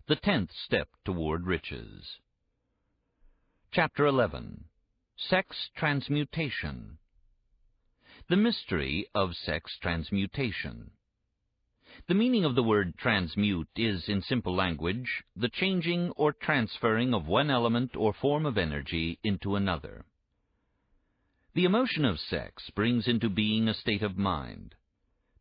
the 10th step toward riches. Chapter 11. Sex Transmutation. The mystery of sex transmutation. The meaning of the word transmute is, in simple language, the changing or transferring of one element or form of energy into another. The emotion of sex brings into being a state of mind.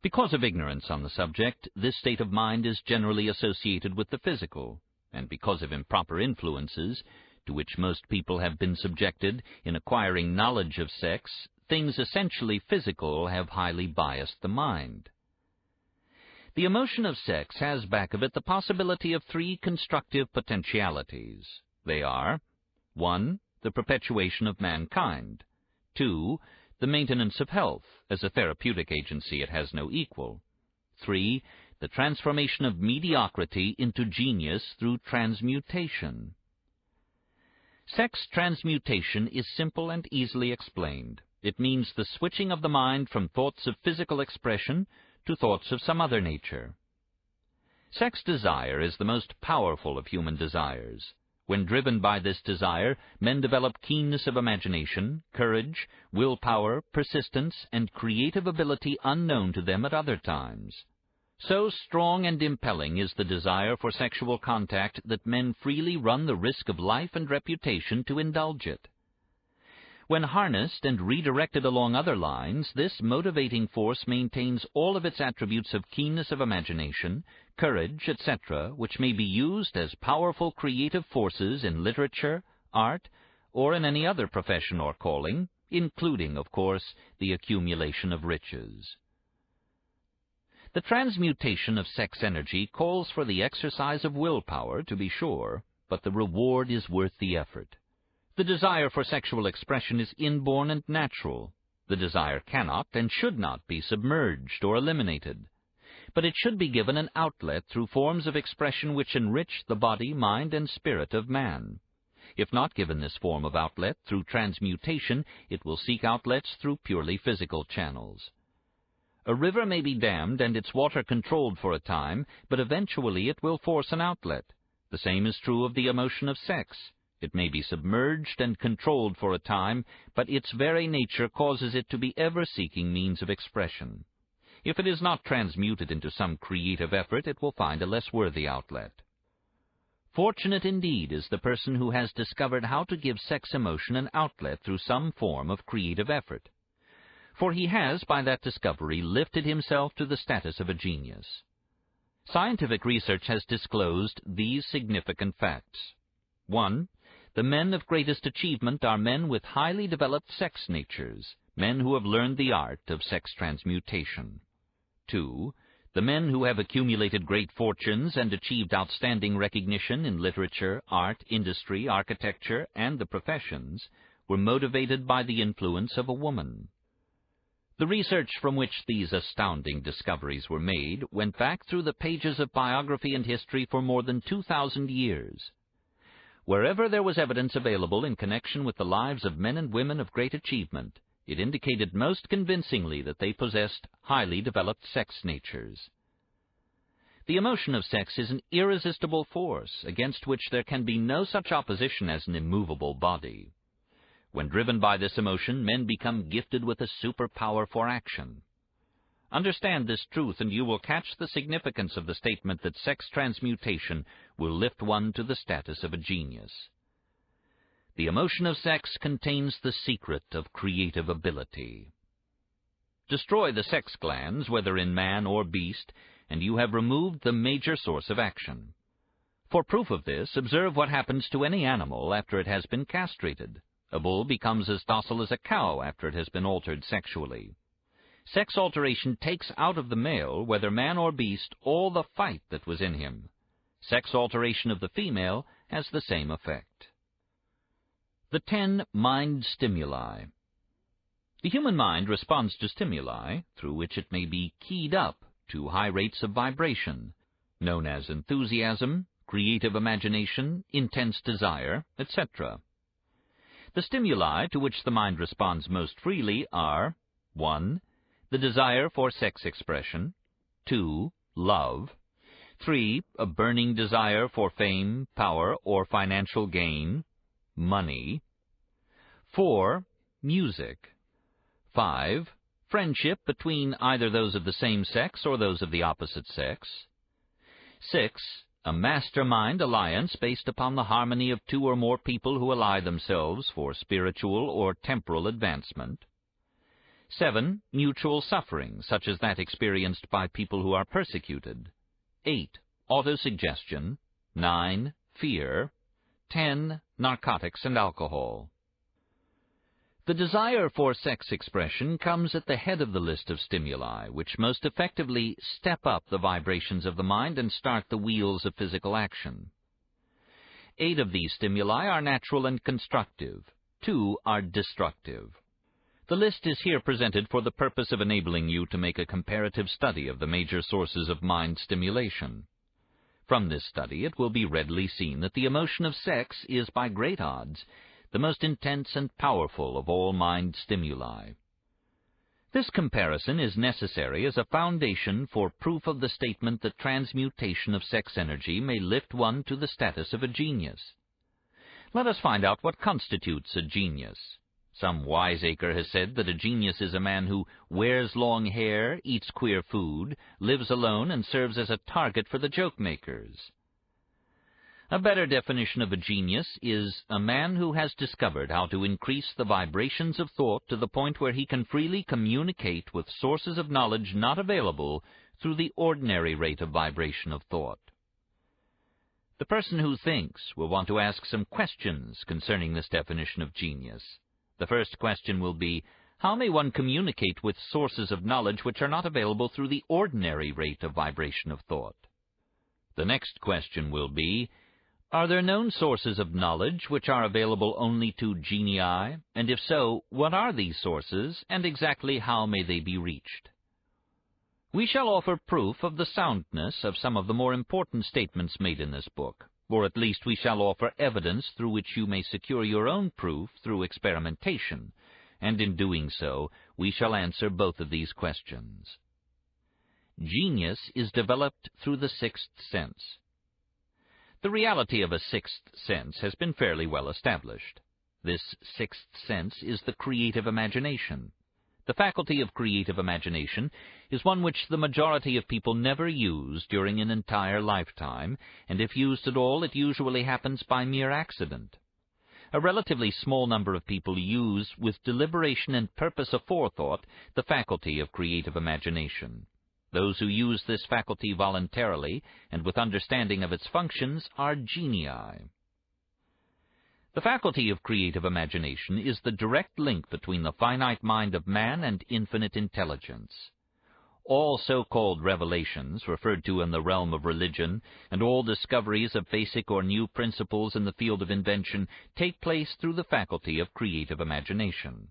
Because of ignorance on the subject, this state of mind is generally associated with the physical, and because of improper influences, to which most people have been subjected in acquiring knowledge of sex, things essentially physical have highly biased the mind. The emotion of sex has back of it the possibility of three constructive potentialities. They are: 1. The perpetuation of mankind. 2. The maintenance of health. As a therapeutic agency it has no equal. 3. The transformation of mediocrity into genius through transmutation. Sex transmutation is simple and easily explained. It means the switching of the mind from thoughts of physical expression to thoughts of some other nature. Sex desire is the most powerful of human desires. When driven by this desire, men develop keenness of imagination, courage, willpower, persistence, and creative ability unknown to them at other times. So strong and impelling is the desire for sexual contact that men freely run the risk of life and reputation to indulge it. When harnessed and redirected along other lines, this motivating force maintains all of its attributes of keenness of imagination, courage, etc., which may be used as powerful creative forces in literature, art, or in any other profession or calling, including, of course, the accumulation of riches. The transmutation of sex energy calls for the exercise of willpower, to be sure, but the reward is worth the effort. The desire for sexual expression is inborn and natural. The desire cannot and should not be submerged or eliminated, but it should be given an outlet through forms of expression which enrich the body, mind, and spirit of man. If not given this form of outlet through transmutation, it will seek outlets through purely physical channels. A river may be dammed and its water controlled for a time, but eventually it will force an outlet. The same is true of the emotion of sex. It may be submerged and controlled for a time, but its very nature causes it to be ever seeking means of expression. If it is not transmuted into some creative effort, it will find a less worthy outlet. Fortunate indeed is the person who has discovered how to give sex emotion an outlet through some form of creative effort. For he has, by that discovery, lifted himself to the status of a genius. Scientific research has disclosed these significant facts. 1. The men of greatest achievement are men with highly developed sex natures, men who have learned the art of sex transmutation. 2. The men who have accumulated great fortunes and achieved outstanding recognition in literature, art, industry, architecture, and the professions were motivated by the influence of a woman. The research from which these astounding discoveries were made went back through the pages of biography and history for more than 2,000 years. Wherever there was evidence available in connection with the lives of men and women of great achievement, it indicated most convincingly that they possessed highly developed sex natures. The emotion of sex is an irresistible force against which there can be no such opposition as an immovable body. When driven by this emotion, men become gifted with a superpower for action. Understand this truth, and you will catch the significance of the statement that sex transmutation will lift one to the status of a genius. The emotion of sex contains the secret of creative ability. Destroy the sex glands, whether in man or beast, and you have removed the major source of action. For proof of this, observe what happens to any animal after it has been castrated. A bull becomes as docile as a cow after it has been altered sexually. Sex alteration takes out of the male, whether man or beast, all the fight that was in him. Sex alteration of the female has the same effect. The 10 mind stimuli. The human mind responds to stimuli, through which it may be keyed up to high rates of vibration, known as enthusiasm, creative imagination, intense desire, etc. The stimuli to which the mind responds most freely are 1. The desire for sex expression, 2. Love, 3. A burning desire for fame, power, or financial gain, money. 4. Music. 5. Friendship between either those of the same sex or those of the opposite sex. 6. A mastermind alliance based upon the harmony of two or more people who ally themselves for spiritual or temporal advancement. 7. Mutual suffering, such as that experienced by people who are persecuted. 8. Autosuggestion. 9. Fear. 10. Narcotics and alcohol. The desire for sex expression comes at the head of the list of stimuli, which most effectively step up the vibrations of the mind and start the wheels of physical action. 8 of these stimuli are natural and constructive. 2 are destructive. The list is here presented for the purpose of enabling you to make a comparative study of the major sources of mind stimulation. From this study, it will be readily seen that the emotion of sex is, by great odds, the most intense and powerful of all mind stimuli. This comparison is necessary as a foundation for proof of the statement that transmutation of sex energy may lift one to the status of a genius. Let us find out what constitutes a genius. Some wiseacre has said that a genius is a man who wears long hair, eats queer food, lives alone, and serves as a target for the joke-makers. A better definition of a genius is a man who has discovered how to increase the vibrations of thought to the point where he can freely communicate with sources of knowledge not available through the ordinary rate of vibration of thought. The person who thinks will want to ask some questions concerning this definition of genius. The first question will be, how may one communicate with sources of knowledge which are not available through the ordinary rate of vibration of thought? The next question will be, are there known sources of knowledge which are available only to genii, and if so, what are these sources, and exactly how may they be reached? We shall offer proof of the soundness of some of the more important statements made in this book, or at least we shall offer evidence through which you may secure your own proof through experimentation, and in doing so, we shall answer both of these questions. Genius is developed through the sixth sense. The reality of a sixth sense has been fairly well established. This sixth sense is the creative imagination. The faculty of creative imagination is one which the majority of people never use during an entire lifetime, and if used at all, it usually happens by mere accident. A relatively small number of people use, with deliberation and purpose aforethought, the faculty of creative imagination. Those who use this faculty voluntarily and with understanding of its functions are genii. The faculty of creative imagination is the direct link between the finite mind of man and infinite intelligence. All so-called revelations referred to in the realm of religion, and all discoveries of basic or new principles in the field of invention take place through the faculty of creative imagination.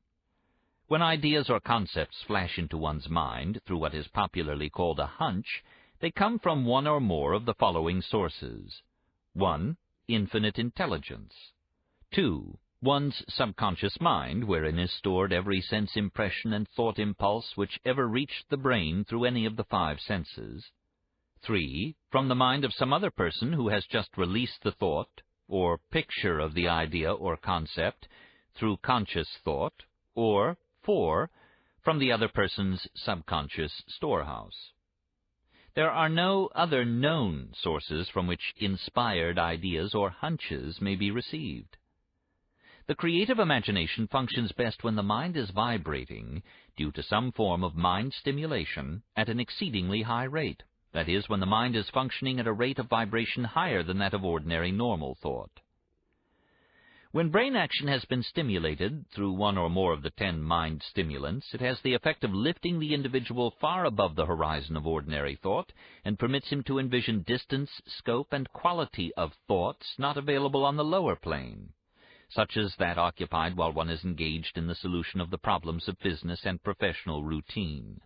When ideas or concepts flash into one's mind through what is popularly called a hunch, they come from one or more of the following sources. 1. Infinite intelligence. 2. One's subconscious mind, wherein is stored every sense impression and thought impulse which ever reached the brain through any of the 5 senses. 3. From the mind of some other person who has just released the thought, or picture of the idea or concept, through conscious thought, or 4. From the other person's subconscious storehouse. There are no other known sources from which inspired ideas or hunches may be received. The creative imagination functions best when the mind is vibrating, due to some form of mind stimulation, at an exceedingly high rate. That is, when the mind is functioning at a rate of vibration higher than that of ordinary normal thought. When brain action has been stimulated through one or more of the 10 mind stimulants, it has the effect of lifting the individual far above the horizon of ordinary thought and permits him to envision distance, scope, and quality of thoughts not available on the lower plane, such as that occupied while one is engaged in the solution of the problems of business and professional routine.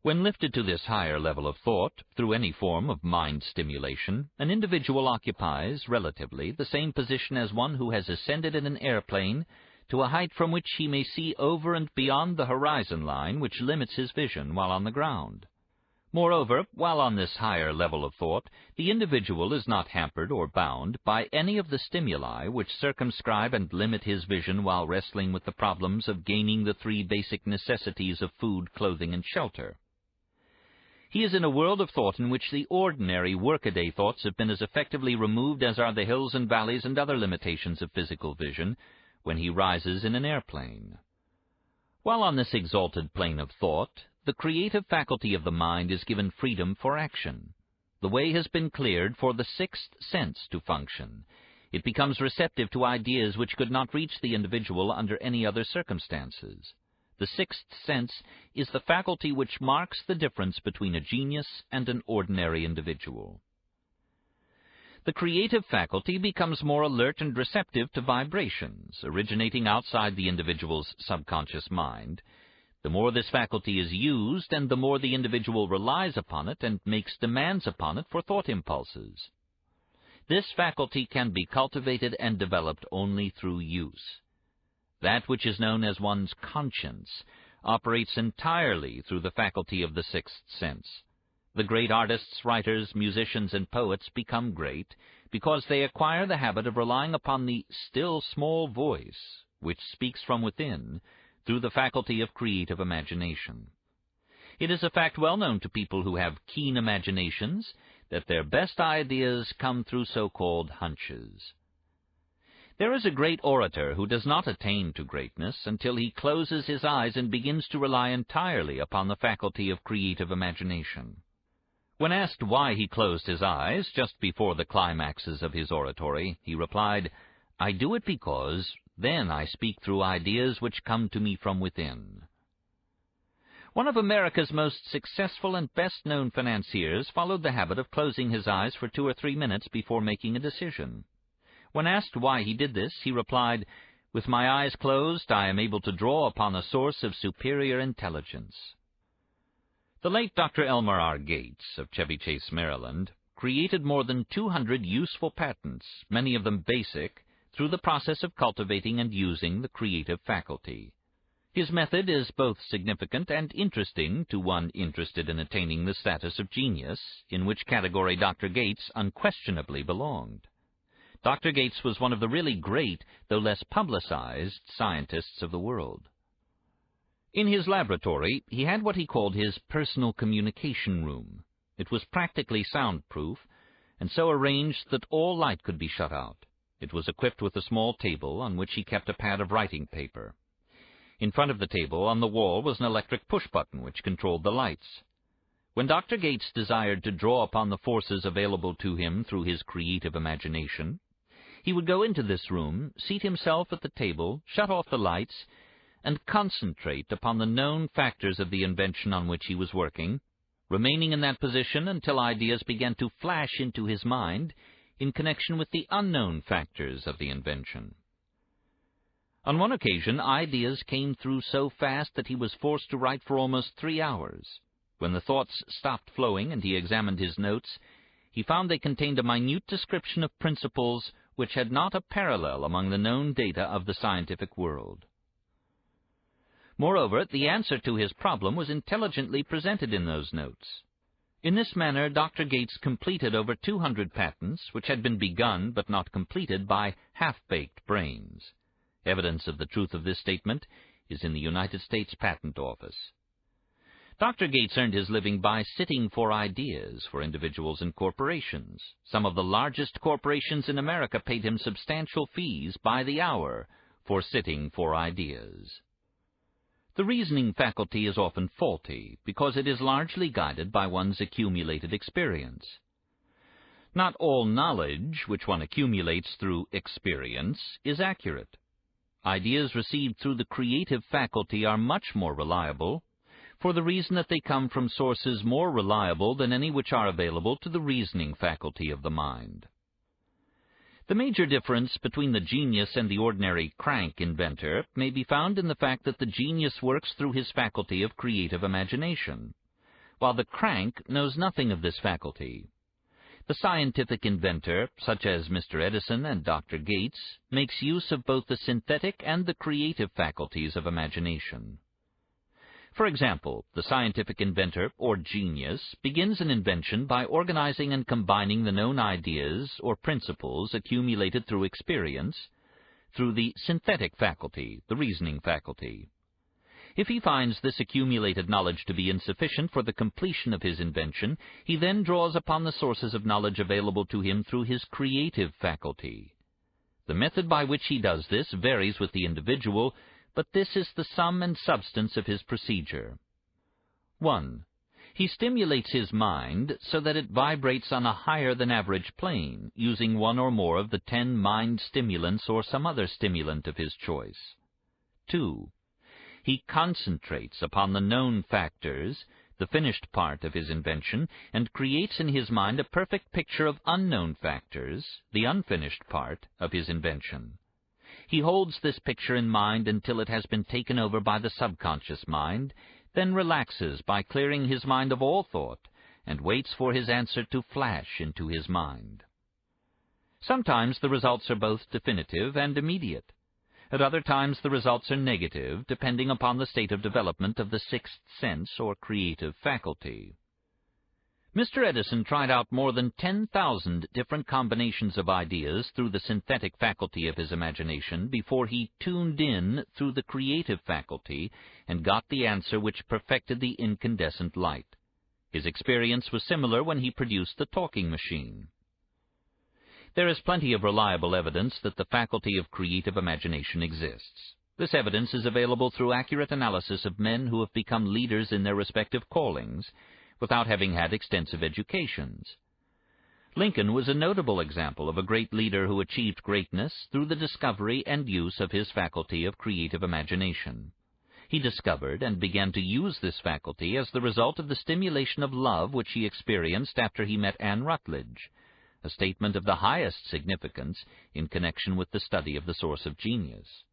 When lifted to this higher level of thought, through any form of mind stimulation, an individual occupies, relatively, the same position as one who has ascended in an airplane to a height from which he may see over and beyond the horizon line which limits his vision while on the ground. Moreover, while on this higher level of thought, the individual is not hampered or bound by any of the stimuli which circumscribe and limit his vision while wrestling with the problems of gaining the three basic necessities of food, clothing, and shelter. He is in a world of thought in which the ordinary workaday thoughts have been as effectively removed as are the hills and valleys and other limitations of physical vision when he rises in an airplane. While on this exalted plane of thought, the creative faculty of the mind is given freedom for action. The way has been cleared for the sixth sense to function. It becomes receptive to ideas which could not reach the individual under any other circumstances. The sixth sense is the faculty which marks the difference between a genius and an ordinary individual. The creative faculty becomes more alert and receptive to vibrations originating outside the individual's subconscious mind. The more this faculty is used, and the more the individual relies upon it and makes demands upon it for thought impulses. This faculty can be cultivated and developed only through use. That which is known as one's conscience operates entirely through the faculty of the sixth sense. The great artists, writers, musicians, and poets become great because they acquire the habit of relying upon the still small voice which speaks from within through the faculty of creative imagination. It is a fact well known to people who have keen imaginations that their best ideas come through so-called hunches. There is a great orator who does not attain to greatness until he closes his eyes and begins to rely entirely upon the faculty of creative imagination. When asked why he closed his eyes just before the climaxes of his oratory, he replied, "I do it because then I speak through ideas which come to me from within." One of America's most successful and best-known financiers followed the habit of closing his eyes for 2 or 3 minutes before making a decision. When asked why he did this, he replied, "With my eyes closed, I am able to draw upon a source of superior intelligence." The late Dr. Elmer R. Gates of Chevy Chase, Maryland, created more than 200 useful patents, many of them basic, through the process of cultivating and using the creative faculty. His method is both significant and interesting to one interested in attaining the status of genius, in which category Dr. Gates unquestionably belonged. Dr. Gates was one of the really great, though less publicized, scientists of the world. In his laboratory, he had what he called his personal communication room. It was practically soundproof, and so arranged that all light could be shut out. It was equipped with a small table on which he kept a pad of writing paper. In front of the table, on the wall, was an electric push-button which controlled the lights. When Dr. Gates desired to draw upon the forces available to him through his creative imagination, he would go into this room, seat himself at the table, shut off the lights, and concentrate upon the known factors of the invention on which he was working, remaining in that position until ideas began to flash into his mind in connection with the unknown factors of the invention. On one occasion, ideas came through so fast that he was forced to write for almost 3 hours. When the thoughts stopped flowing and he examined his notes, he found they contained a minute description of principles which had not a parallel among the known data of the scientific world. Moreover, the answer to his problem was intelligently presented in those notes. In this manner, Dr. Gates completed over 200 patents, which had been begun but not completed by half-baked brains. Evidence of the truth of this statement is in the United States Patent Office. Dr. Gates earned his living by sitting for ideas for individuals and corporations. Some of the largest corporations in America paid him substantial fees by the hour for sitting for ideas. The reasoning faculty is often faulty because it is largely guided by one's accumulated experience. Not all knowledge which one accumulates through experience is accurate. Ideas received through the creative faculty are much more reliable, for the reason that they come from sources more reliable than any which are available to the reasoning faculty of the mind. The major difference between the genius and the ordinary crank inventor may be found in the fact that the genius works through his faculty of creative imagination, while the crank knows nothing of this faculty. The scientific inventor, such as Mr. Edison and Dr. Gates, makes use of both the synthetic and the creative faculties of imagination. For example, the scientific inventor, or genius, begins an invention by organizing and combining the known ideas or principles accumulated through experience, through the synthetic faculty, the reasoning faculty. If he finds this accumulated knowledge to be insufficient for the completion of his invention, he then draws upon the sources of knowledge available to him through his creative faculty. The method by which he does this varies with the individual, but this is the sum and substance of his procedure. 1. He stimulates his mind so that it vibrates on a higher than average plane, using one or more of the 10 mind stimulants or some other stimulant of his choice. 2. He concentrates upon the known factors, the finished part of his invention, and creates in his mind a perfect picture of unknown factors, the unfinished part of his invention. He holds this picture in mind until it has been taken over by the subconscious mind, then relaxes by clearing his mind of all thought, and waits for his answer to flash into his mind. Sometimes the results are both definitive and immediate. At other times the results are negative, depending upon the state of development of the sixth sense or creative faculty. Mr. Edison tried out more than 10,000 different combinations of ideas through the synthetic faculty of his imagination before he tuned in through the creative faculty and got the answer which perfected the incandescent light. His experience was similar when he produced the talking machine. There is plenty of reliable evidence that the faculty of creative imagination exists. This evidence is available through accurate analysis of men who have become leaders in their respective callings, without having had extensive educations. Lincoln was a notable example of a great leader who achieved greatness through the discovery and use of his faculty of creative imagination. He discovered and began to use this faculty as the result of the stimulation of love which he experienced after he met Anne Rutledge, a statement of the highest significance in connection with the study of the source of genius.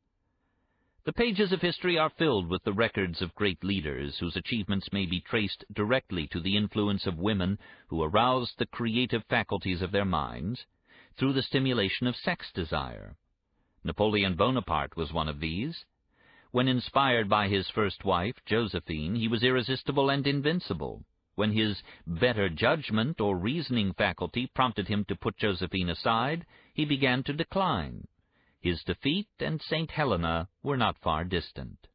The pages of history are filled with the records of great leaders whose achievements may be traced directly to the influence of women who aroused the creative faculties of their minds through the stimulation of sex desire. Napoleon Bonaparte was one of these. When inspired by his first wife, Josephine, he was irresistible and invincible. When his better judgment or reasoning faculty prompted him to put Josephine aside, he began to decline. His defeat and St. Helena were not far distant.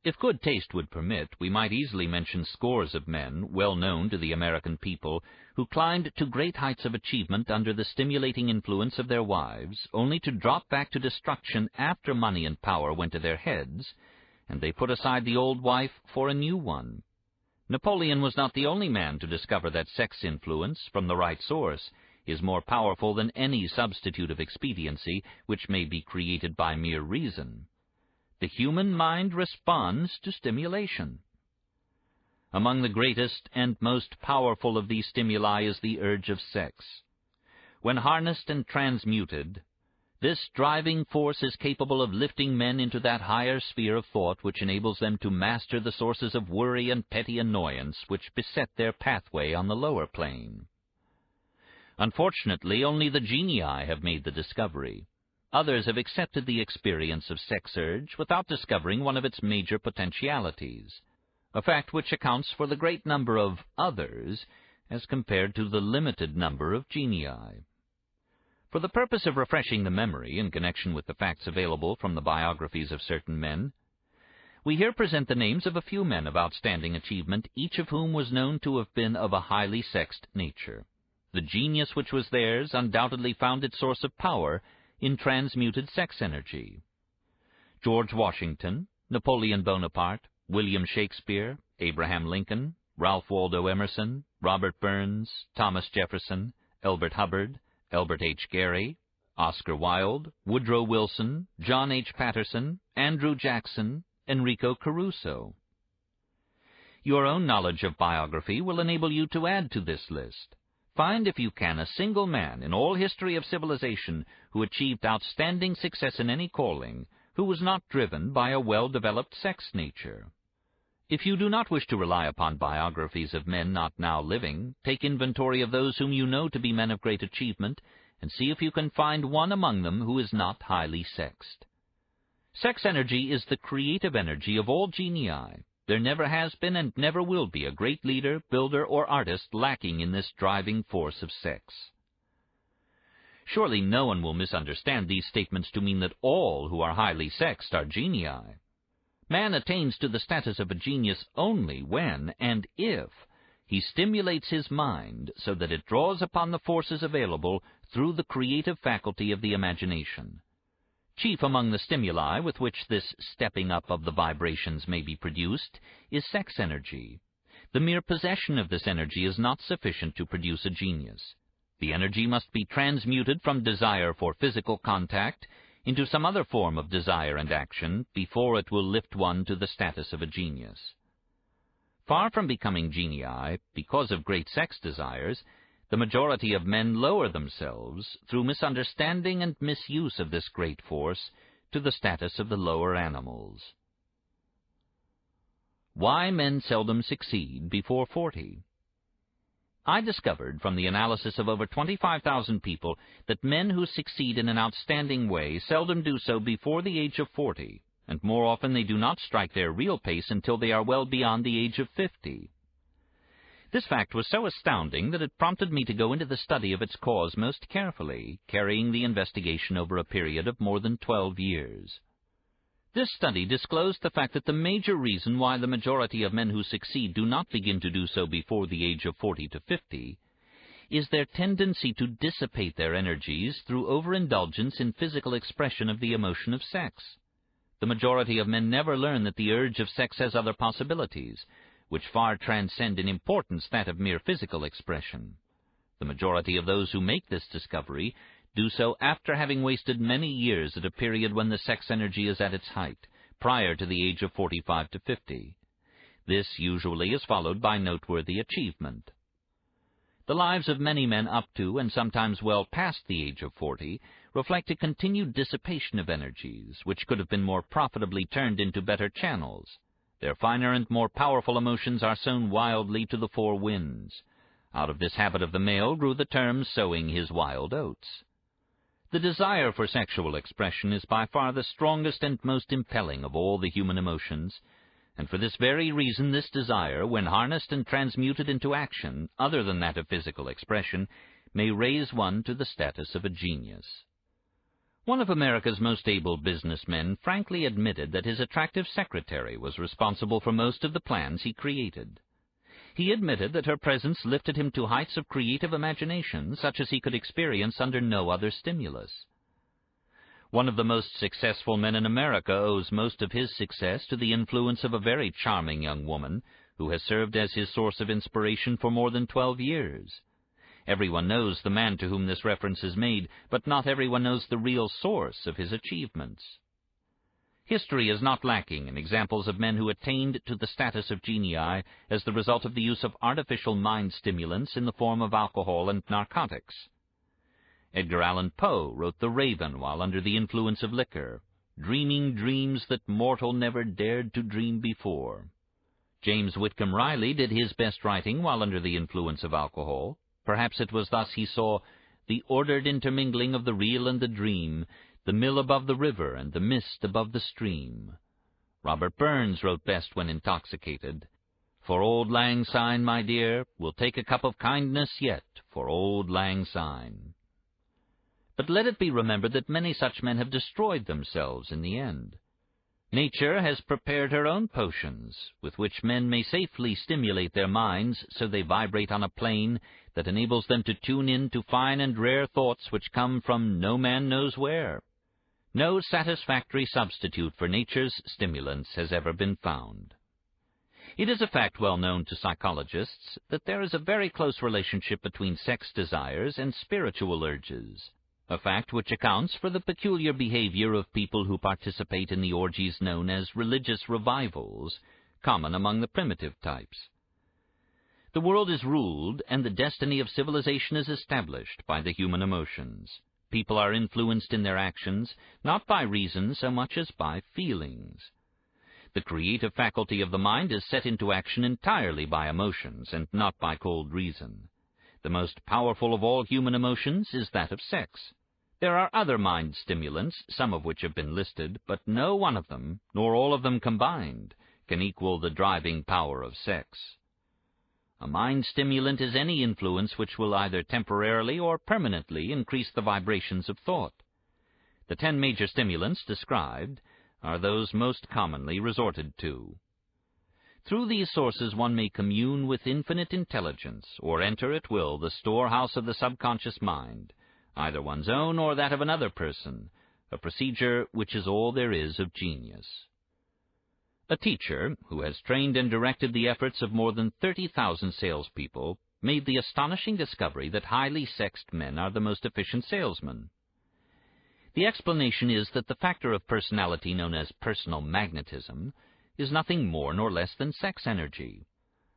If good taste would permit, we might easily mention scores of men, well known to the American people, who climbed to great heights of achievement under the stimulating influence of their wives, only to drop back to destruction after money and power went to their heads, and they put aside the old wife for a new one. Napoleon was not the only man to discover that sex influence, from the right source, is more powerful than any substitute of expediency which may be created by mere reason. The human mind responds to stimulation. Among the greatest and most powerful of these stimuli is the urge of sex. When harnessed and transmuted, this driving force is capable of lifting men into that higher sphere of thought which enables them to master the sources of worry and petty annoyance which beset their pathway on the lower plane. Unfortunately, only the genii have made the discovery. Others have accepted the experience of sex urge without discovering one of its major potentialities, a fact which accounts for the great number of others as compared to the limited number of genii. For the purpose of refreshing the memory in connection with the facts available from the biographies of certain men, we here present the names of a few men of outstanding achievement, each of whom was known to have been of a highly sexed nature. The genius which was theirs undoubtedly found its source of power in transmuted sex energy. George Washington, Napoleon Bonaparte, William Shakespeare, Abraham Lincoln, Ralph Waldo Emerson, Robert Burns, Thomas Jefferson, Elbert Hubbard, Albert H. Gary, Oscar Wilde, Woodrow Wilson, John H. Patterson, Andrew Jackson, Enrico Caruso. Your own knowledge of biography will enable you to add to this list. Find, if you can, a single man in all history of civilization who achieved outstanding success in any calling, who was not driven by a well-developed sex nature. If you do not wish to rely upon biographies of men not now living, take inventory of those whom you know to be men of great achievement, and see if you can find one among them who is not highly sexed. Sex energy is the creative energy of all genii. There never has been and never will be a great leader, builder, or artist lacking in this driving force of sex. Surely no one will misunderstand these statements to mean that all who are highly sexed are genii. Man attains to the status of a genius only when, and if, he stimulates his mind so that it draws upon the forces available through the creative faculty of the imagination. Chief among the stimuli with which this stepping up of the vibrations may be produced is sex energy. The mere possession of this energy is not sufficient to produce a genius. The energy must be transmuted from desire for physical contact into some other form of desire and action before it will lift one to the status of a genius. Far from becoming genii, because of great sex desires, the majority of men lower themselves, through misunderstanding and misuse of this great force, to the status of the lower animals. Why men seldom succeed before 40. I discovered from the analysis of over 25,000 people that men who succeed in an outstanding way seldom do so before the age of 40, and more often they do not strike their real pace until they are well beyond the age of 50. This fact was so astounding that it prompted me to go into the study of its cause most carefully, carrying the investigation over a period of more than 12 years. This study disclosed the fact that the major reason why the majority of men who succeed do not begin to do so before the age of 40 to 50 is their tendency to dissipate their energies through overindulgence in physical expression of the emotion of sex. The majority of men never learn that the urge of sex has other possibilities, which far transcend in importance that of mere physical expression. The majority of those who make this discovery do so after having wasted many years at a period when the sex energy is at its height, prior to the age of 45 to 50. This usually is followed by noteworthy achievement. The lives of many men up to and sometimes well past the age of 40 reflect a continued dissipation of energies, which could have been more profitably turned into better channels. Their finer and more powerful emotions are sown wildly to the four winds. Out of this habit of the male grew the term sowing his wild oats. The desire for sexual expression is by far the strongest and most impelling of all the human emotions, and for this very reason this desire, when harnessed and transmuted into action other than that of physical expression, may raise one to the status of a genius. One of America's most able businessmen frankly admitted that his attractive secretary was responsible for most of the plans he created. He admitted that her presence lifted him to heights of creative imagination such as he could experience under no other stimulus. One of the most successful men in America owes most of his success to the influence of a very charming young woman who has served as his source of inspiration for more than 12 years. Everyone knows the man to whom this reference is made, but not everyone knows the real source of his achievements. History is not lacking in examples of men who attained to the status of genii as the result of the use of artificial mind stimulants in the form of alcohol and narcotics. Edgar Allan Poe wrote The Raven while under the influence of liquor, dreaming dreams that mortal never dared to dream before. James Whitcomb Riley did his best writing while under the influence of alcohol. Perhaps it was thus he saw the ordered intermingling of the real and the dream, the mill above the river and the mist above the stream. Robert Burns wrote best when intoxicated. For Auld Lang Syne, my dear, we'll take a cup of kindness yet for Auld Lang Syne. But let it be remembered that many such men have destroyed themselves in the end. Nature has prepared her own potions, with which men may safely stimulate their minds so they vibrate on a plane that enables them to tune in to fine and rare thoughts which come from no man knows where. No satisfactory substitute for nature's stimulants has ever been found. It is a fact well known to psychologists that there is a very close relationship between sex desires and spiritual urges, a fact which accounts for the peculiar behavior of people who participate in the orgies known as religious revivals, common among the primitive types. The world is ruled, and the destiny of civilization is established by the human emotions. People are influenced in their actions, not by reason so much as by feelings. The creative faculty of the mind is set into action entirely by emotions, and not by cold reason. The most powerful of all human emotions is that of sex. There are other mind stimulants, some of which have been listed, but no one of them, nor all of them combined, can equal the driving power of sex. A mind stimulant is any influence which will either temporarily or permanently increase the vibrations of thought. The 10 major stimulants described are those most commonly resorted to. Through these sources one may commune with infinite intelligence, or enter at will the storehouse of the subconscious mind, either one's own or that of another person, a procedure which is all there is of genius. A teacher, who has trained and directed the efforts of more than 30,000 salespeople, made the astonishing discovery that highly sexed men are the most efficient salesmen. The explanation is that the factor of personality known as personal magnetism is nothing more nor less than sex energy.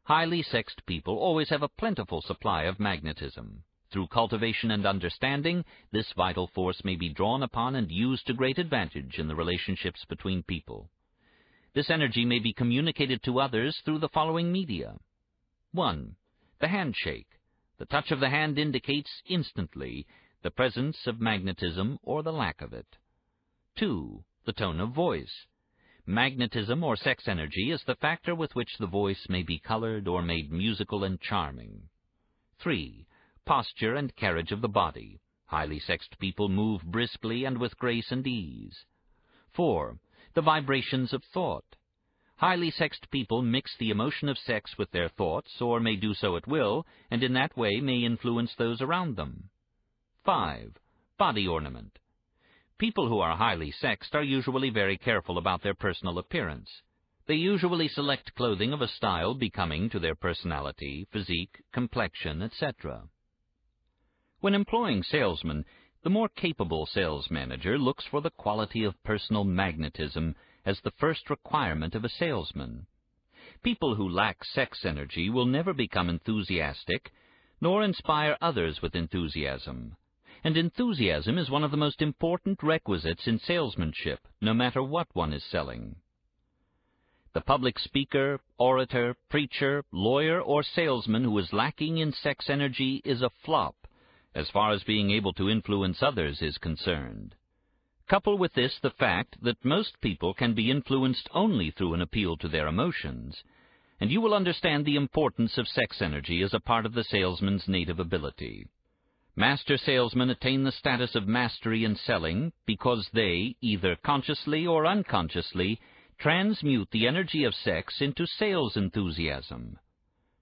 Highly sexed people always have a plentiful supply of magnetism. Through cultivation and understanding, this vital force may be drawn upon and used to great advantage in the relationships between people. This energy may be communicated to others through the following media. 1. The handshake. The touch of the hand indicates instantly the presence of magnetism or the lack of it. 2. The tone of voice. Magnetism or sex energy is the factor with which the voice may be colored or made musical and charming. 3. Posture and carriage of the body. Highly sexed people move briskly and with grace and ease. 4. The vibrations of thought. Highly sexed people mix the emotion of sex with their thoughts, or may do so at will, and in that way may influence those around them. 5. Body ornament. People who are highly sexed are usually very careful about their personal appearance. They usually select clothing of a style becoming to their personality, physique, complexion, etc. When employing salesmen, the more capable sales manager looks for the quality of personal magnetism as the first requirement of a salesman. People who lack sex energy will never become enthusiastic, nor inspire others with enthusiasm. And enthusiasm is one of the most important requisites in salesmanship, no matter what one is selling. The public speaker, orator, preacher, lawyer, or salesman who is lacking in sex energy is a flop, as far as being able to influence others is concerned. Couple with this the fact that most people can be influenced only through an appeal to their emotions, and you will understand the importance of sex energy as a part of the salesman's native ability. Master salesmen attain the status of mastery in selling because they, either consciously or unconsciously, transmute the energy of sex into sales enthusiasm.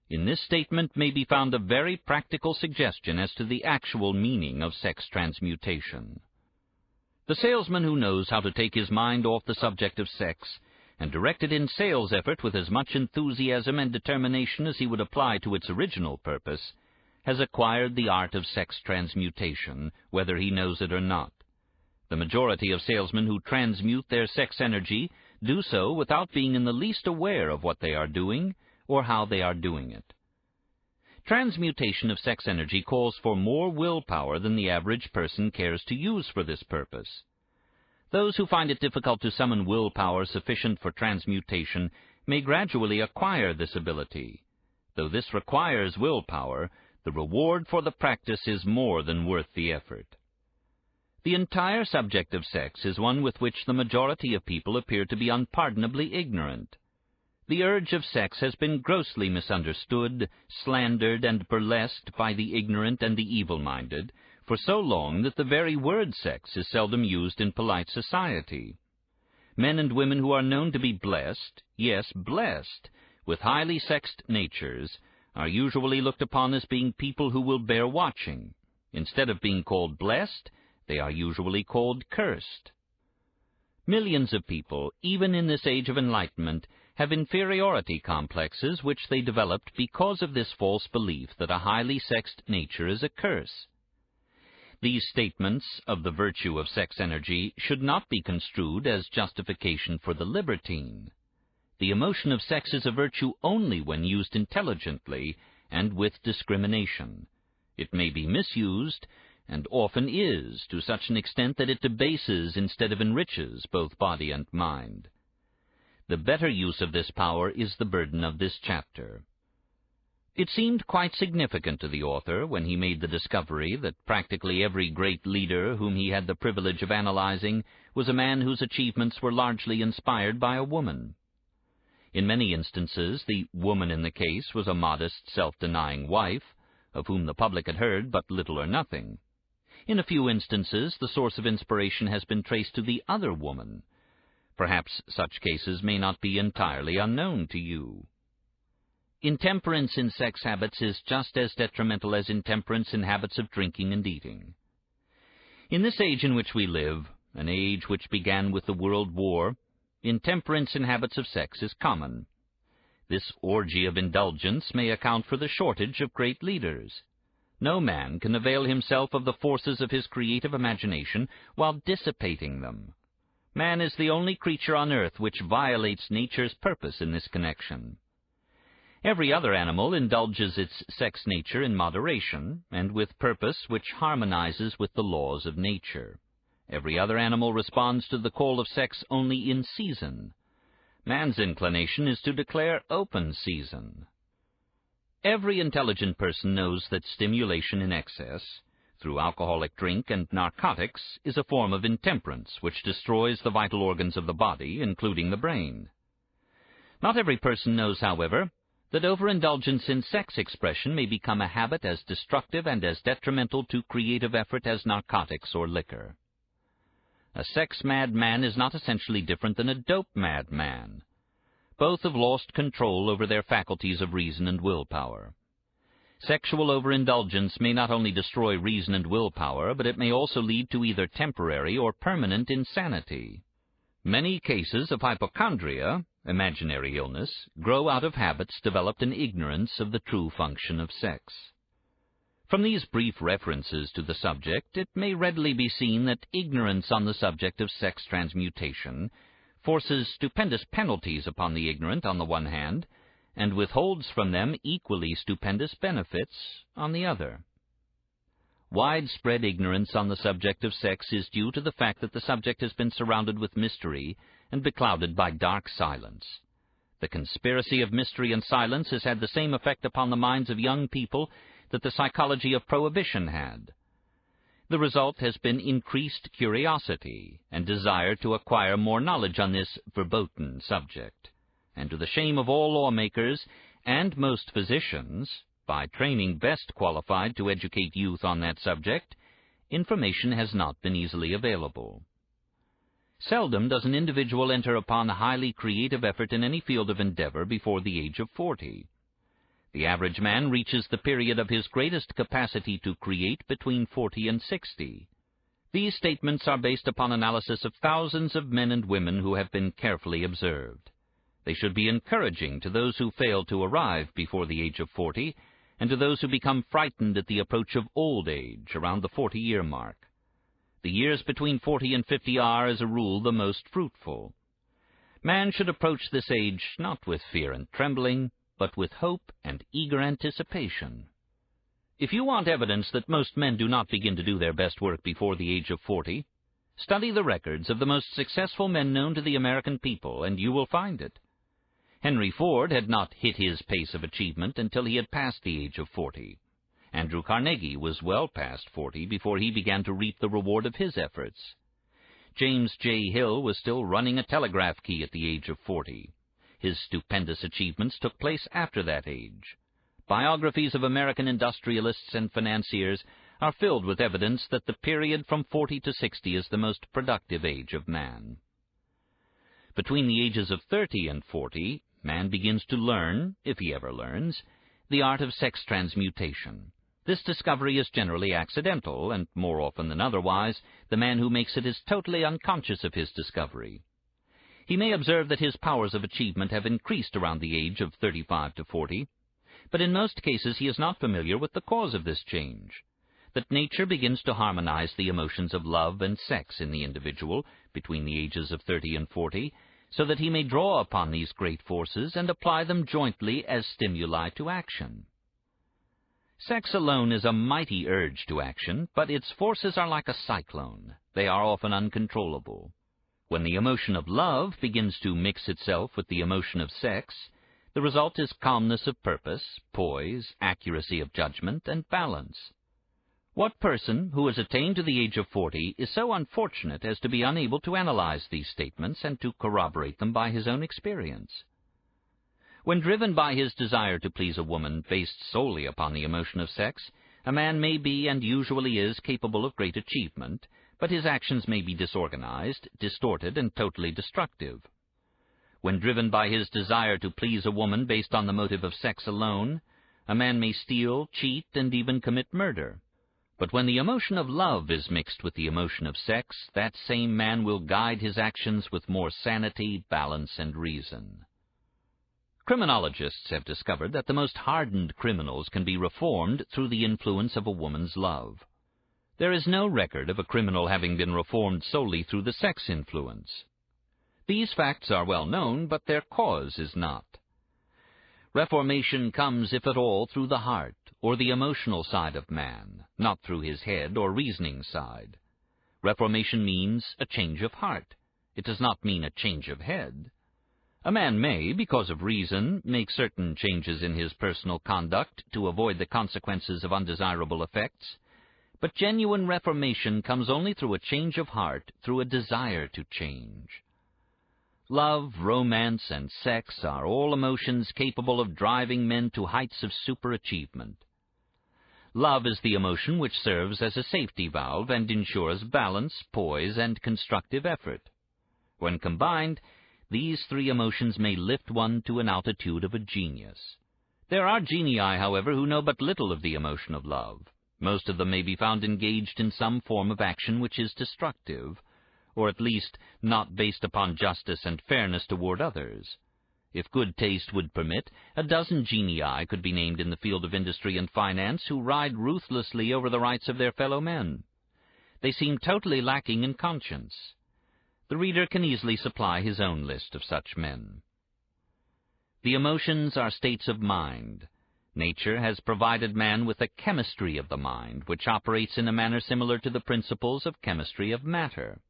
In this statement may be found a very practical suggestion as to the actual meaning of sex transmutation. The salesman who knows how to take his mind off the subject of sex and direct it in sales effort with as much enthusiasm and determination as he would apply to its original purpose, has acquired the art of sex transmutation, whether he knows it or not. The majority of salesmen who transmute their sex energy do so without being in the least aware of what they are doing or how they are doing it. Transmutation of sex energy calls for more willpower than the average person cares to use for this purpose. Those who find it difficult to summon willpower sufficient for transmutation may gradually acquire this ability. Though this requires willpower, the reward for the practice is more than worth the effort. The entire subject of sex is one with which the majority of people appear to be unpardonably ignorant. The urge of sex has been grossly misunderstood, slandered, and burlesqued by the ignorant and the evil-minded for so long that the very word sex is seldom used in polite society. Men and women who are known to be blessed, yes, blessed, with highly sexed natures, are usually looked upon as being people who will bear watching. Instead of being called blessed, they are usually called cursed. Millions of people, even in this age of enlightenment, have inferiority complexes which they developed because of this false belief that a highly sexed nature is a curse. These statements of the virtue of sex energy should not be construed as justification for the libertine. The emotion of sex is a virtue only when used intelligently and with discrimination. It may be misused, and often is, to such an extent that it debases instead of enriches both body and mind. The better use of this power is the burden of this chapter. It seemed quite significant to the author when he made the discovery that practically every great leader whom he had the privilege of analyzing was a man whose achievements were largely inspired by a woman. In many instances, the woman in the case was a modest, self-denying wife, of whom the public had heard but little or nothing. In a few instances, the source of inspiration has been traced to the other woman. Perhaps such cases may not be entirely unknown to you. Intemperance in sex habits is just as detrimental as intemperance in habits of drinking and eating. In this age in which we live, an age which began with the World War, intemperance in habits of sex is common. This orgy of indulgence may account for the shortage of great leaders. No man can avail himself of the forces of his creative imagination while dissipating them. Man is the only creature on earth which violates nature's purpose in this connection. Every other animal indulges its sex nature in moderation, and with purpose which harmonizes with the laws of nature. Every other animal responds to the call of sex only in season. Man's inclination is to declare open season. Every intelligent person knows that stimulation in excess, through alcoholic drink and narcotics, is a form of intemperance which destroys the vital organs of the body, including the brain. Not every person knows, however, that overindulgence in sex expression may become a habit as destructive and as detrimental to creative effort as narcotics or liquor. A sex-mad man is not essentially different than a dope-mad man. Both have lost control over their faculties of reason and willpower. Sexual overindulgence may not only destroy reason and willpower, but it may also lead to either temporary or permanent insanity. Many cases of hypochondria, imaginary illness, grow out of habits developed in ignorance of the true function of sex. From these brief references to the subject, it may readily be seen that ignorance on the subject of sex transmutation forces stupendous penalties upon the ignorant on the one hand, and withholds from them equally stupendous benefits on the other. Widespread ignorance on the subject of sex is due to the fact that the subject has been surrounded with mystery and beclouded by dark silence. The conspiracy of mystery and silence has had the same effect upon the minds of young people that the psychology of prohibition had. The result has been increased curiosity and desire to acquire more knowledge on this verboten subject, and to the shame of all lawmakers and most physicians, by training best qualified to educate youth on that subject, information has not been easily available. Seldom does an individual enter upon a highly creative effort in any field of endeavor before the age of 40. The average man reaches the period of his greatest capacity to create between 40 and 60. These statements are based upon analysis of thousands of men and women who have been carefully observed. They should be encouraging to those who fail to arrive before the age of 40, and to those who become frightened at the approach of old age around the 40-year mark. The years between 40 and 50 are, as a rule, the most fruitful. Man should approach this age not with fear and trembling, but with hope and eager anticipation. If you want evidence that most men do not begin to do their best work before the age of 40, study the records of the most successful men known to the American people, and you will find it. Henry Ford had not hit his pace of achievement until he had passed the age of 40. Andrew Carnegie was well past 40 before he began to reap the reward of his efforts. James J. Hill was still running a telegraph key at the age of 40. His stupendous achievements took place after that age. Biographies of American industrialists and financiers are filled with evidence that the period from 40 to 60 is the most productive age of man. Between the ages of 30 and 40, man begins to learn, if he ever learns, the art of sex transmutation. This discovery is generally accidental, and more often than otherwise, the man who makes it is totally unconscious of his discovery. He may observe that his powers of achievement have increased around the age of 35 to 40, but in most cases he is not familiar with the cause of this change. That nature begins to harmonize the emotions of love and sex in the individual between the ages of 30 and 40, so that he may draw upon these great forces and apply them jointly as stimuli to action. Sex alone is a mighty urge to action, but its forces are like a cyclone. They are often uncontrollable. When the emotion of love begins to mix itself with the emotion of sex, the result is calmness of purpose, poise, accuracy of judgment, and balance. What person who has attained to the age of 40 is so unfortunate as to be unable to analyze these statements and to corroborate them by his own experience? When driven by his desire to please a woman based solely upon the emotion of sex, a man may be and usually is capable of great achievement, but his actions may be disorganized, distorted, and totally destructive. When driven by his desire to please a woman based on the motive of sex alone, a man may steal, cheat, and even commit murder. But when the emotion of love is mixed with the emotion of sex, that same man will guide his actions with more sanity, balance, and reason. Criminologists have discovered that the most hardened criminals can be reformed through the influence of a woman's love. There is no record of a criminal having been reformed solely through the sex influence. These facts are well known, but their cause is not. Reformation comes, if at all, through the heart, or the emotional side of man, not through his head or reasoning side. Reformation means a change of heart. It does not mean a change of head. A man may, because of reason, make certain changes in his personal conduct to avoid the consequences of undesirable effects, but genuine reformation comes only through a change of heart, through a desire to change. Love, romance, and sex are all emotions capable of driving men to heights of superachievement. Love is the emotion which serves as a safety valve and ensures balance, poise, and constructive effort. When combined, these three emotions may lift one to an altitude of a genius. There are genii, however, who know but little of the emotion of love. Most of them may be found engaged in some form of action which is destructive, or at least not based upon justice and fairness toward others. If good taste would permit, a dozen genii could be named in the field of industry and finance who ride ruthlessly over the rights of their fellow men. They seem totally lacking in conscience. The reader can easily supply his own list of such men. The emotions are states of mind. Nature has provided man with a chemistry of the mind, which operates in a manner similar to the principles of chemistry of matter.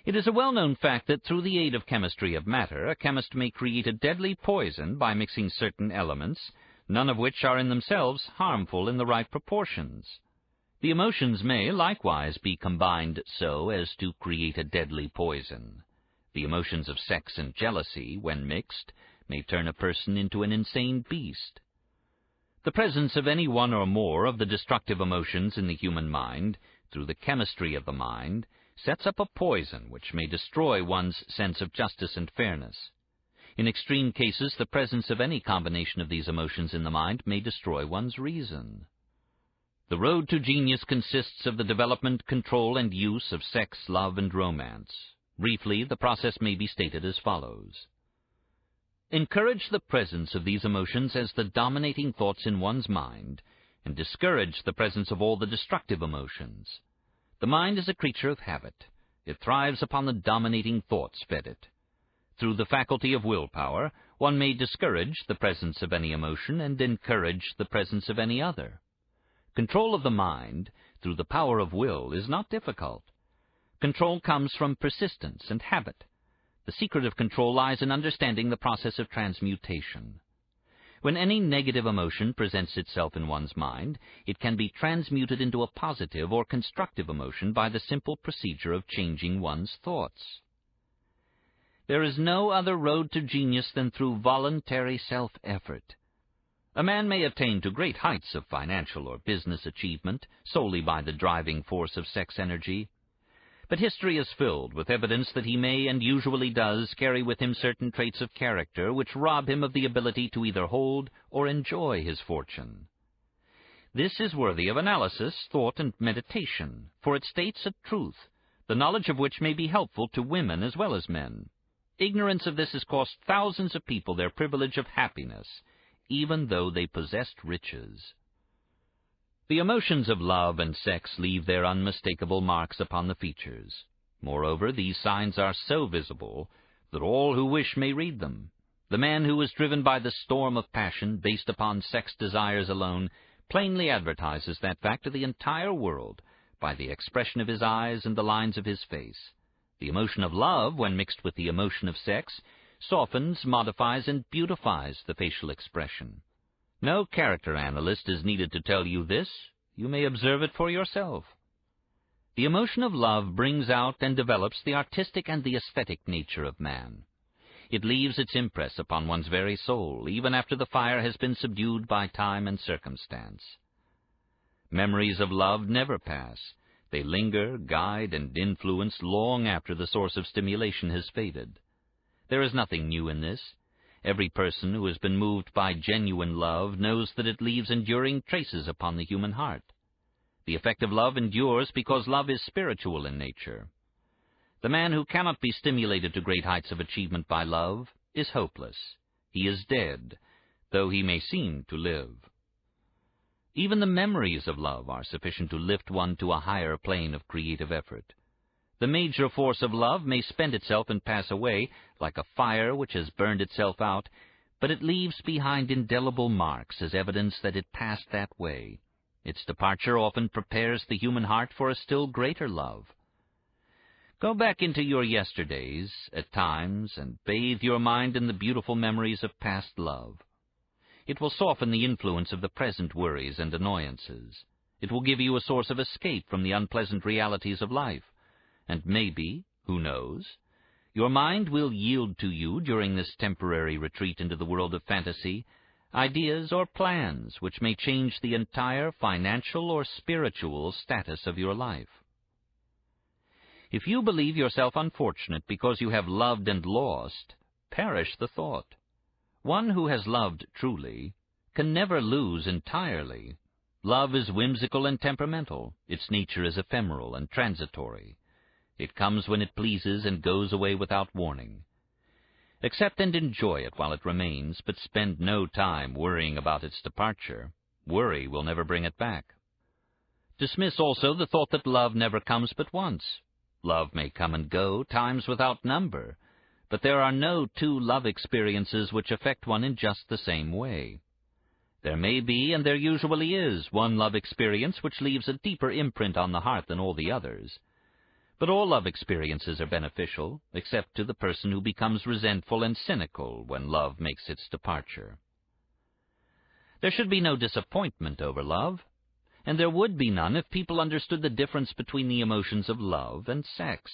It is a well-known fact that through the aid of chemistry of matter, a chemist may create a deadly poison by mixing certain elements, none of which are in themselves harmful in the right proportions. The emotions may likewise be combined so as to create a deadly poison. The emotions of sex and jealousy, when mixed, may turn a person into an insane beast. The presence of any one or more of the destructive emotions in the human mind, through the chemistry of the mind, sets up a poison which may destroy one's sense of justice and fairness. In extreme cases, the presence of any combination of these emotions in the mind may destroy one's reason. The road to genius consists of the development, control, and use of sex, love, and romance. Briefly, the process may be stated as follows. Encourage the presence of these emotions as the dominating thoughts in one's mind, and discourage the presence of all the destructive emotions. The mind is a creature of habit. It thrives upon the dominating thoughts fed it. Through the faculty of willpower, one may discourage the presence of any emotion and encourage the presence of any other. Control of the mind, through the power of will, is not difficult. Control comes from persistence and habit. The secret of control lies in understanding the process of transmutation. When any negative emotion presents itself in one's mind, it can be transmuted into a positive or constructive emotion by the simple procedure of changing one's thoughts. There is no other road to genius than through voluntary self-effort. A man may attain to great heights of financial or business achievement solely by the driving force of sex energy. But history is filled with evidence that he may, and usually does, carry with him certain traits of character which rob him of the ability to either hold or enjoy his fortune. This is worthy of analysis, thought, and meditation, for it states a truth, the knowledge of which may be helpful to women as well as men. Ignorance of this has cost thousands of people their privilege of happiness, even though they possessed riches. The emotions of love and sex leave their unmistakable marks upon the features. Moreover, these signs are so visible that all who wish may read them. The man who is driven by the storm of passion based upon sex desires alone plainly advertises that fact to the entire world by the expression of his eyes and the lines of his face. The emotion of love, when mixed with the emotion of sex, softens, modifies, and beautifies the facial expression. No character analyst is needed to tell you this. You may observe it for yourself. The emotion of love brings out and develops the artistic and the aesthetic nature of man. It leaves its impress upon one's very soul, even after the fire has been subdued by time and circumstance. Memories of love never pass. They linger, guide, and influence long after the source of stimulation has faded. There is nothing new in this. Every person who has been moved by genuine love knows that it leaves enduring traces upon the human heart. The effect of love endures because love is spiritual in nature. The man who cannot be stimulated to great heights of achievement by love is hopeless. He is dead, though he may seem to live. Even the memories of love are sufficient to lift one to a higher plane of creative effort. The major force of love may spend itself and pass away, like a fire which has burned itself out, but it leaves behind indelible marks as evidence that it passed that way. Its departure often prepares the human heart for a still greater love. Go back into your yesterdays at times and bathe your mind in the beautiful memories of past love. It will soften the influence of the present worries and annoyances. It will give you a source of escape from the unpleasant realities of life. And maybe, who knows, your mind will yield to you during this temporary retreat into the world of fantasy ideas or plans which may change the entire financial or spiritual status of your life. If you believe yourself unfortunate because you have loved and lost, perish the thought. One who has loved truly can never lose entirely. Love is whimsical and temperamental. Its nature is ephemeral and transitory. It comes when it pleases and goes away without warning. Accept and enjoy it while it remains, but spend no time worrying about its departure. Worry will never bring it back. Dismiss also the thought that love never comes but once. Love may come and go, times without number, but there are no two love experiences which affect one in just the same way. There may be, and there usually is, one love experience which leaves a deeper imprint on the heart than all the others. But all love experiences are beneficial, except to the person who becomes resentful and cynical when love makes its departure. There should be no disappointment over love, and there would be none if people understood the difference between the emotions of love and sex.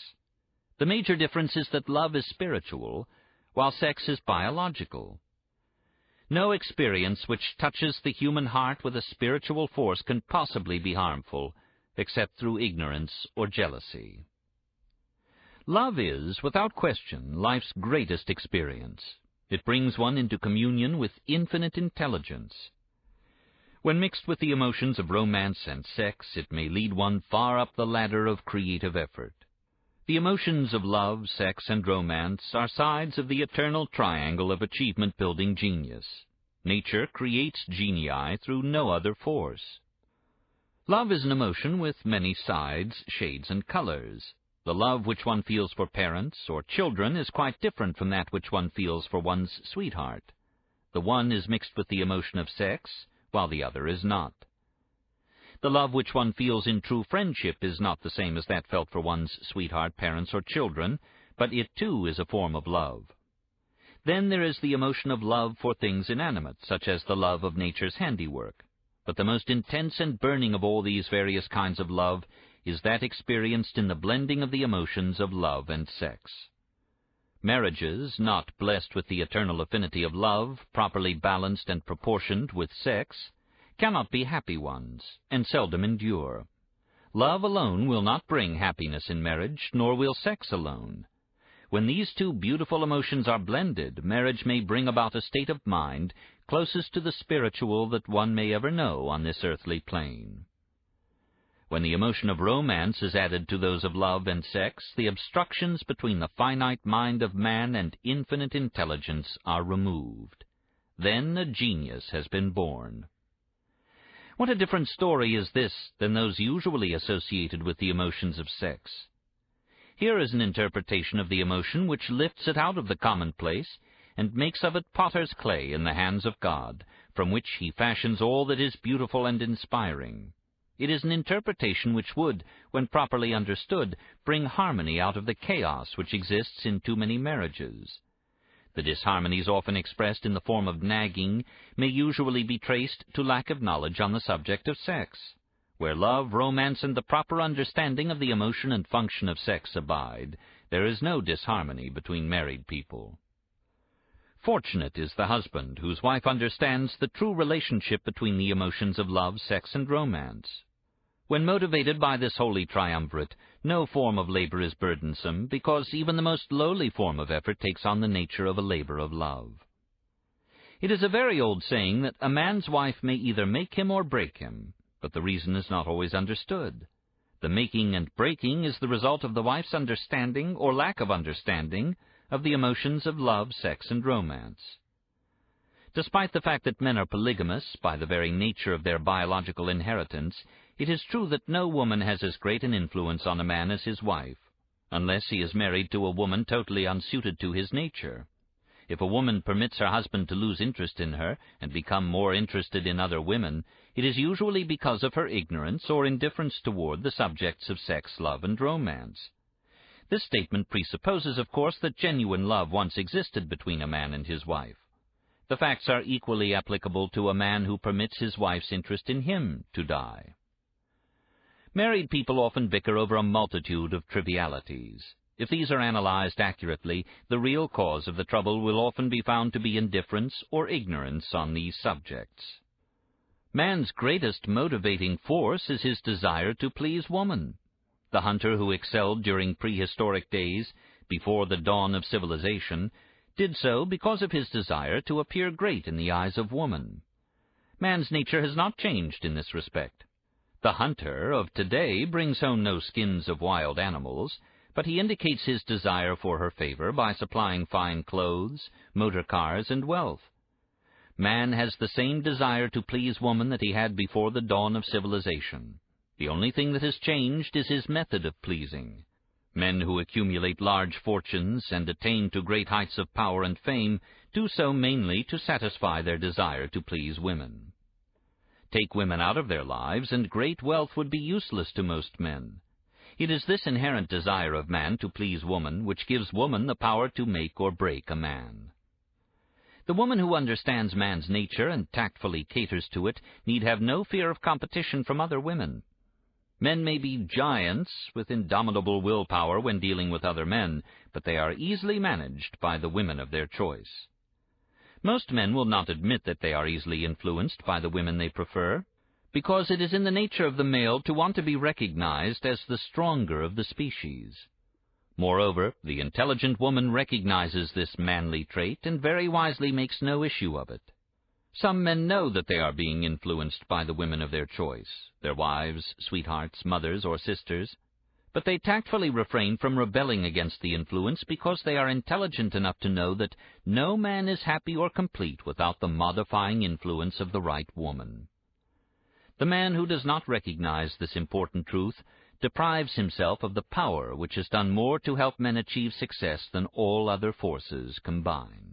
The major difference is that love is spiritual, while sex is biological. No experience which touches the human heart with a spiritual force can possibly be harmful, except through ignorance or jealousy. Love is, without question, life's greatest experience. It brings one into communion with infinite intelligence. When mixed with the emotions of romance and sex, it may lead one far up the ladder of creative effort. The emotions of love, sex, and romance are sides of the eternal triangle of achievement-building genius. Nature creates genii through no other force. Love is an emotion with many sides, shades, and colors. The love which one feels for parents or children is quite different from that which one feels for one's sweetheart. The one is mixed with the emotion of sex, while the other is not. The love which one feels in true friendship is not the same as that felt for one's sweetheart, parents, or children, but it too is a form of love. Then there is the emotion of love for things inanimate, such as the love of nature's handiwork. But the most intense and burning of all these various kinds of love is that experienced in the blending of the emotions of love and sex. Marriages, not blessed with the eternal affinity of love, properly balanced and proportioned with sex, cannot be happy ones, and seldom endure. Love alone will not bring happiness in marriage, nor will sex alone. When these two beautiful emotions are blended, marriage may bring about a state of mind closest to the spiritual that one may ever know on this earthly plane. When the emotion of romance is added to those of love and sex, the obstructions between the finite mind of man and infinite intelligence are removed. Then a genius has been born. What a different story is this than those usually associated with the emotions of sex. Here is an interpretation of the emotion which lifts it out of the commonplace and makes of it potter's clay in the hands of God, from which he fashions all that is beautiful and inspiring. It is an interpretation which would, when properly understood, bring harmony out of the chaos which exists in too many marriages. The disharmonies often expressed in the form of nagging may usually be traced to lack of knowledge on the subject of sex. Where love, romance, and the proper understanding of the emotion and function of sex abide, there is no disharmony between married people. Fortunate is the husband whose wife understands the true relationship between the emotions of love, sex, and romance. When motivated by this holy triumvirate, no form of labor is burdensome, because even the most lowly form of effort takes on the nature of a labor of love. It is a very old saying that a man's wife may either make him or break him, but the reason is not always understood. The making and breaking is the result of the wife's understanding or lack of understanding of the emotions of love, sex, and romance. Despite the fact that men are polygamous by the very nature of their biological inheritance, it is true that no woman has as great an influence on a man as his wife, unless he is married to a woman totally unsuited to his nature. If a woman permits her husband to lose interest in her and become more interested in other women, it is usually because of her ignorance or indifference toward the subjects of sex, love, and romance. This statement presupposes, of course, that genuine love once existed between a man and his wife. The facts are equally applicable to a man who permits his wife's interest in him to die. Married people often bicker over a multitude of trivialities. If these are analyzed accurately, the real cause of the trouble will often be found to be indifference or ignorance on these subjects. Man's greatest motivating force is his desire to please woman. The hunter who excelled during prehistoric days, before the dawn of civilization, did so because of his desire to appear great in the eyes of woman. Man's nature has not changed in this respect. The hunter of today brings home no skins of wild animals, but he indicates his desire for her favor by supplying fine clothes, motor cars, and wealth. Man has the same desire to please woman that he had before the dawn of civilization. The only thing that has changed is his method of pleasing. Men who accumulate large fortunes and attain to great heights of power and fame do so mainly to satisfy their desire to please women. Take women out of their lives, and great wealth would be useless to most men. It is this inherent desire of man to please woman which gives woman the power to make or break a man. The woman who understands man's nature and tactfully caters to it need have no fear of competition from other women. Men may be giants with indomitable willpower when dealing with other men, but they are easily managed by the women of their choice. Most men will not admit that they are easily influenced by the women they prefer, because it is in the nature of the male to want to be recognized as the stronger of the species. Moreover, the intelligent woman recognizes this manly trait and very wisely makes no issue of it. Some men know that they are being influenced by the women of their choice, their wives, sweethearts, mothers, or sisters, but they tactfully refrain from rebelling against the influence because they are intelligent enough to know that no man is happy or complete without the modifying influence of the right woman. The man who does not recognize this important truth deprives himself of the power which has done more to help men achieve success than all other forces combined.